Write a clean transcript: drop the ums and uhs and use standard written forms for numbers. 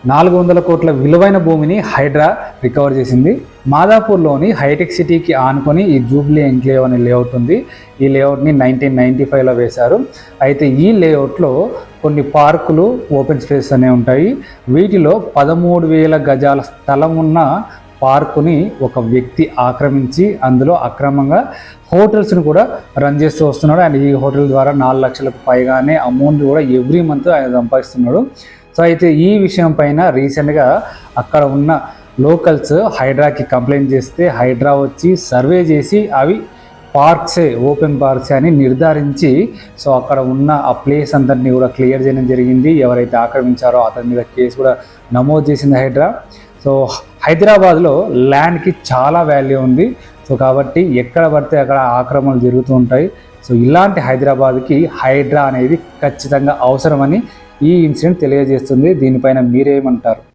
400 కోట్ల విలువైన భూమిని హైడ్రా రికవర్ చేసింది. మాదాపూర్లోని హైటెక్ సిటీకి ఆనుకొని ఈ జూబ్లీ ఎంక్లేవ్ అనే లేఅవుట్ ఉంది. ఈ లేఅవుట్ని 1995లో వేశారు. అయితే ఈ లేఅవుట్లో కొన్ని పార్కులు, ఓపెన్ స్పేస్ అనేవి ఉంటాయి. వీటిలో 13,000 గజాల స్థలం ఉన్న పార్కుని ఒక వ్యక్తి ఆక్రమించి అందులో అక్రమంగా హోటల్స్ని కూడా రన్ చేస్తూ వస్తున్నాడు. అండ్ ఈ హోటల్ ద్వారా 4 లక్షలకు పైగానే అమౌంట్ కూడా ఎవ్రీ మంత్ ఆయన సంపాదిస్తున్నాడు. సో అయితే ఈ విషయం పైన రీసెంట్గా అక్కడ ఉన్న లోకల్స్ హైడ్రాకి కంప్లైంట్ చేస్తే హైడ్రా వచ్చి సర్వే చేసి అవి పార్క్సే, ఓపెన్ పార్క్సే అని నిర్ధారించి సో అక్కడ ఉన్న ఆ ప్లేస్ అందరినీ కూడా క్లియర్ చేయడం జరిగింది. ఎవరైతే ఆక్రమించారో అతని మీద కేసు కూడా నమోదు చేసింది హైడ్రా. సో హైదరాబాద్లో ల్యాండ్కి చాలా వాల్యూ ఉంది. సో కాబట్టి ఎక్కడ పడితే అక్కడ ఆక్రమణలు జరుగుతూ ఉంటాయి. సో ఇలాంటి హైదరాబాద్కి హైడ్రా అనేది ఖచ్చితంగా అవసరమని ఈ ఇన్సిడెంట్ తెలియజేస్తుంది. దీనిపైన మీరేమంటారు?